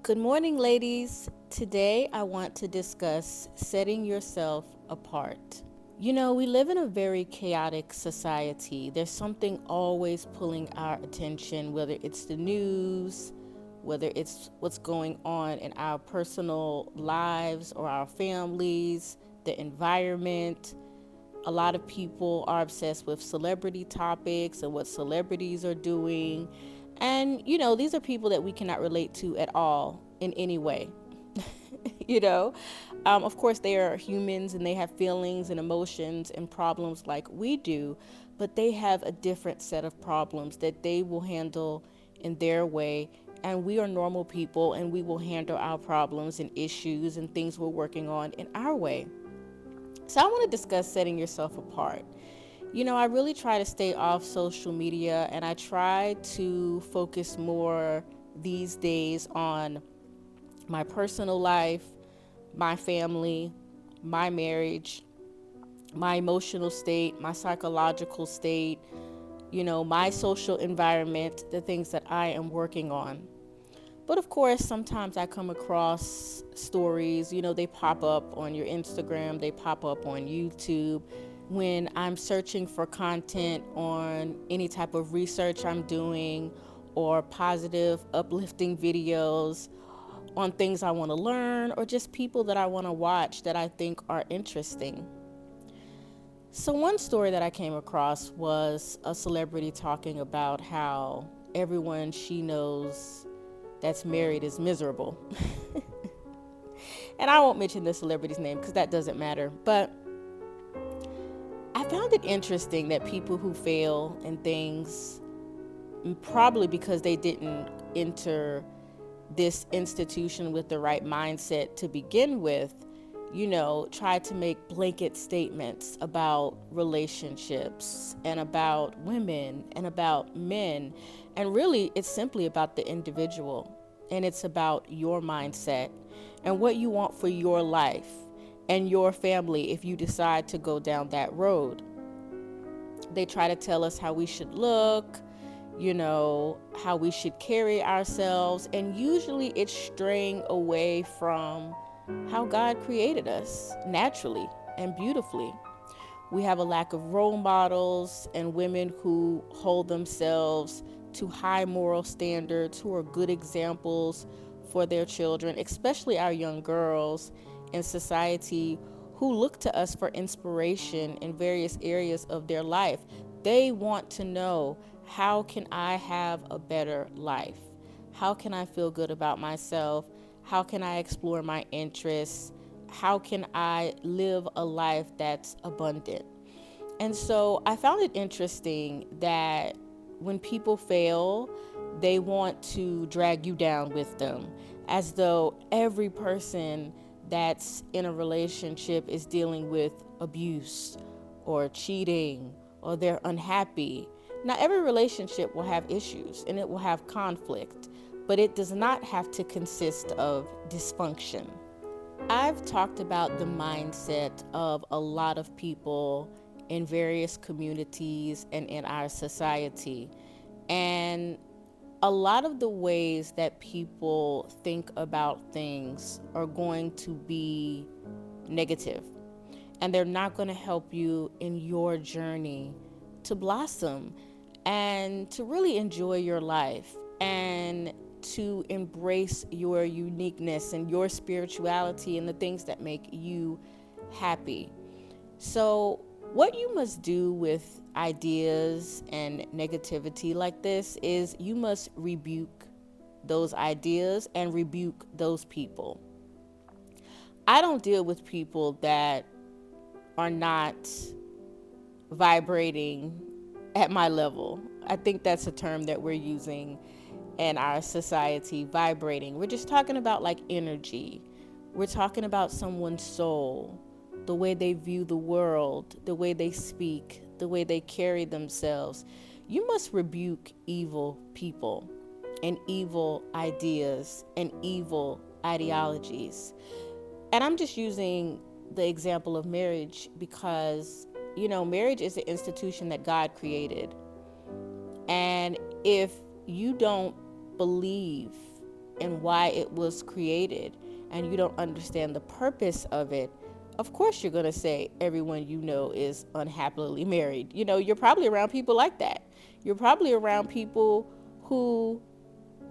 Good morning, ladies. Today I want to discuss setting yourself apart. We live in a very chaotic society. There's something always pulling our attention, whether it's the news, whether it's what's going on in our personal lives or our families, the environment. A lot of people are obsessed with celebrity topics and what celebrities are doing. And, these are people that we cannot relate to at all in any way. you know, of course, they are humans and they have feelings and emotions and problems like we do, but they have a different set of problems that they will handle in their way. And we are normal people and we will handle our problems and issues and things we're working on in our way. So I want to discuss setting yourself apart. I really try to stay off social media and I try to focus more these days on my personal life, my family, my marriage, my emotional state, my psychological state, my social environment, the things that I am working on. But of course, sometimes I come across stories, they pop up on your Instagram, they pop up on YouTube. When I'm searching for content on any type of research I'm doing or positive, uplifting videos on things I want to learn or just people that I want to watch that I think are interesting. So, one story that I came across was a celebrity talking about how everyone she knows that's married is miserable. And I won't mention the celebrity's name because that doesn't matter. But I found it interesting that people who fail in things, probably because they didn't enter this institution with the right mindset to begin with, try to make blanket statements about relationships and about women and about men. And really, it's simply about the individual and it's about your mindset and what you want for your life and your family if you decide to go down that road. They try to tell us how we should look, how we should carry ourselves, and usually it's straying away from how God created us naturally and beautifully. We have a lack of role models and women who hold themselves to high moral standards, who are good examples for their children, especially our young girls in society who look to us for inspiration in various areas of their life. They want to know, how can I have a better life? How can I feel good about myself? How can I explore my interests? How can I live a life that's abundant? And so I found it interesting that when people fail, they want to drag you down with them, as though every person that's in a relationship is dealing with abuse or cheating or they're unhappy. Now, every relationship will have issues and it will have conflict, but it does not have to consist of dysfunction. I've talked about the mindset of a lot of people in various communities and in our society. And a lot of the ways that people think about things are going to be negative, and they're not going to help you in your journey to blossom and to really enjoy your life and to embrace your uniqueness and your spirituality and the things that make you happy. So, what you must do with ideas and negativity like this is you must rebuke those ideas and rebuke those people. I don't deal with people that are not vibrating at my level. I think that's a term that we're using in our society, vibrating. We're just talking about like energy. We're talking about someone's soul, the way they view the world, the way they speak, the way they carry themselves. You must rebuke evil people and evil ideas and evil ideologies. And I'm just using the example of marriage because, marriage is an institution that God created. And if you don't believe and why it was created, and you don't understand the purpose of it, of course you're going to say everyone you know is unhappily married. You're probably around people like that. You're probably around people who,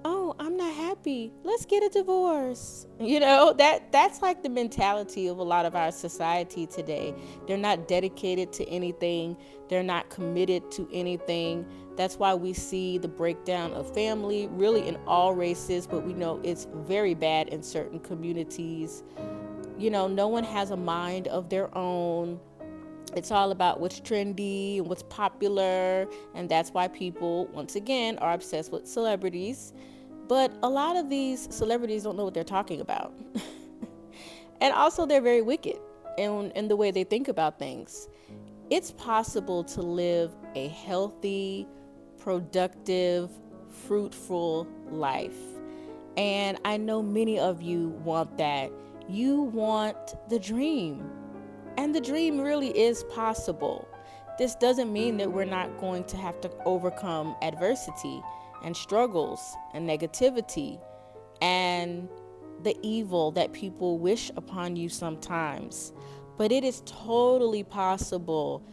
oh, I'm not happy, let's get a divorce. That's like the mentality of a lot of our society today. They're not dedicated to anything. They're not committed to anything. That's why we see the breakdown of family really in all races, but we know it's very bad in certain communities. No one has a mind of their own. It's all about what's trendy and what's popular, and that's why people, once again, are obsessed with celebrities. But a lot of these celebrities don't know what they're talking about. And also, they're very wicked in the way they think about things. It's possible to live a healthy, productive, fruitful life. And I know many of you want that. You want the dream. And the dream really is possible. This doesn't mean that we're not going to have to overcome adversity and struggles and negativity and the evil that people wish upon you sometimes. But it is totally possible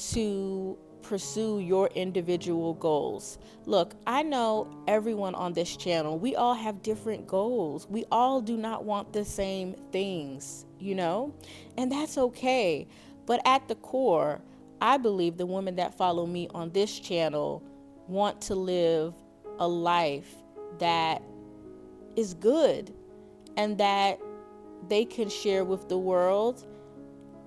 to pursue your individual goals. Look, I know everyone on this channel, we all have different goals. We all do not want the same things, and that's okay. But at the core, I believe the women that follow me on this channel want to live a life that is good and that they can share with the world,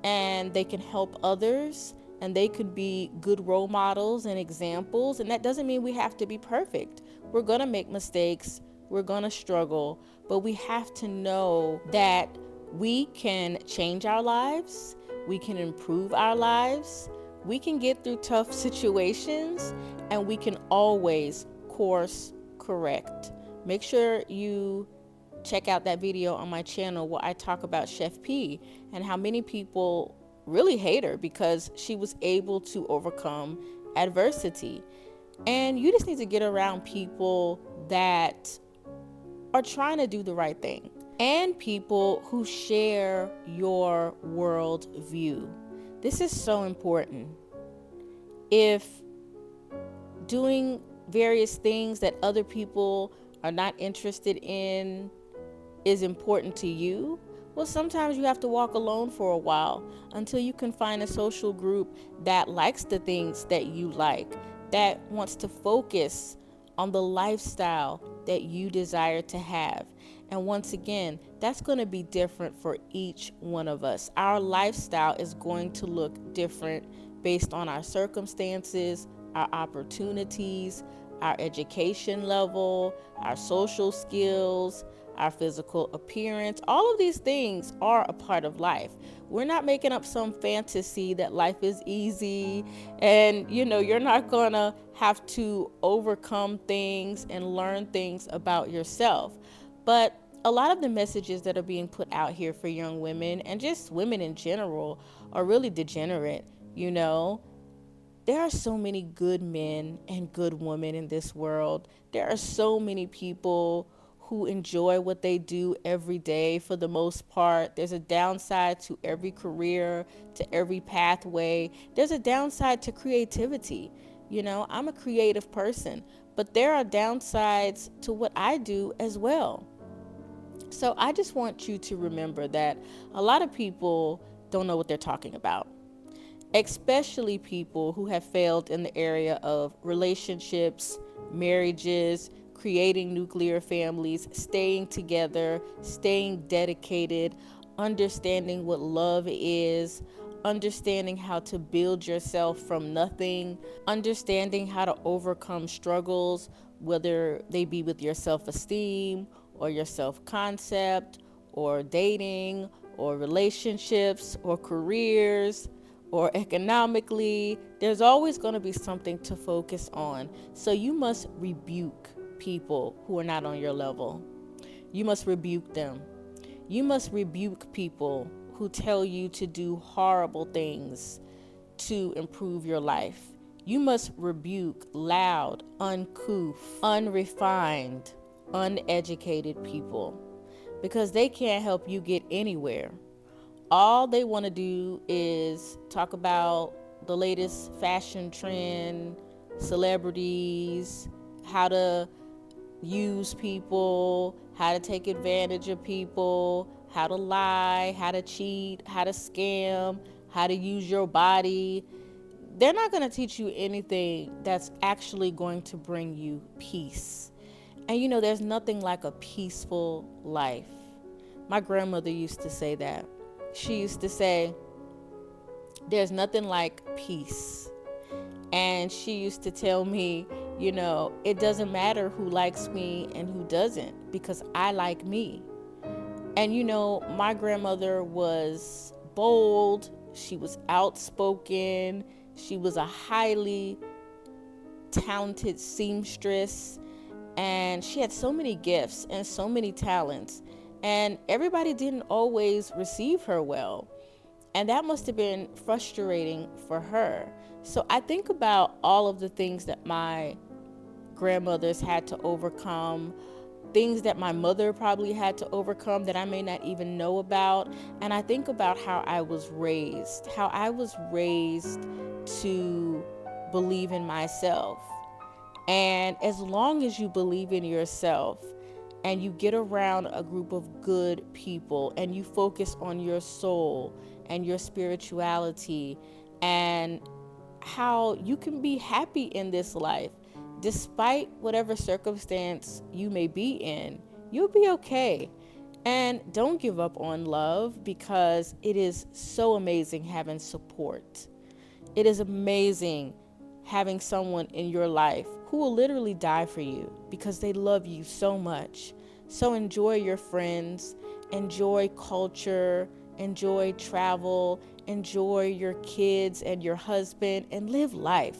and they can help others, and they could be good role models and examples. And that doesn't mean we have to be perfect. We're going to make mistakes. We're going to struggle, but we have to know that we can change our lives. We can improve our lives. We can get through tough situations, and we can always course correct. Make sure you check out that video on my channel where I talk about Chef P and how many people really hate her because she was able to overcome adversity. And you just need to get around people that are trying to do the right thing and people who share your world view. This is so important. If doing various things that other people are not interested in is important to you, well, sometimes you have to walk alone for a while until you can find a social group that likes the things that you like, that wants to focus on the lifestyle that you desire to have. And once again, that's going to be different for each one of us. Our lifestyle is going to look different based on our circumstances, our opportunities, our education level, our social skills, our physical appearance. All of these things are a part of life. We're not making up some fantasy that life is easy and you're not gonna have to overcome things and learn things about yourself. But a lot of the messages that are being put out here for young women and just women in general are really degenerate. There are so many good men and good women in this world. There are so many people who enjoy what they do every day for the most part. There's a downside to every career, to every pathway. There's a downside to creativity. I'm a creative person, but there are downsides to what I do as well. So I just want you to remember that a lot of people don't know what they're talking about, especially people who have failed in the area of relationships, marriages, creating nuclear families, staying together, staying dedicated, understanding what love is, understanding how to build yourself from nothing, understanding how to overcome struggles, whether they be with your self-esteem or your self-concept or dating or relationships or careers or economically. There's always going to be something to focus on. So you must rebuke people who are not on your level. You must rebuke them. You must rebuke people who tell you to do horrible things to improve your life. You must rebuke loud, uncouth, unrefined, uneducated people because they can't help you get anywhere. All they want to do is talk about the latest fashion trend, celebrities, how to use people, how to take advantage of people, how to lie, how to cheat, how to scam, how to use your body. They're not going to teach you anything that's actually going to bring you peace. And there's nothing like a peaceful life. My grandmother used to say that. She used to say, there's nothing like peace. And she used to tell me, it doesn't matter who likes me and who doesn't because I like me. And my grandmother was bold, she was outspoken, she was a highly talented seamstress, and she had so many gifts and so many talents. And everybody didn't always receive her well. And that must have been frustrating for her. So I think about all of the things that my grandmothers had to overcome, things that my mother probably had to overcome that I may not even know about. And I think about how I was raised to believe in myself. And as long as you believe in yourself and you get around a group of good people and you focus on your soul and your spirituality and how you can be happy in this life, despite whatever circumstance you may be in, you'll be okay. And don't give up on love because it is so amazing having support. It is amazing having someone in your life who will literally die for you because they love you so much. So enjoy your friends, enjoy culture, enjoy travel, enjoy your kids and your husband, and live life.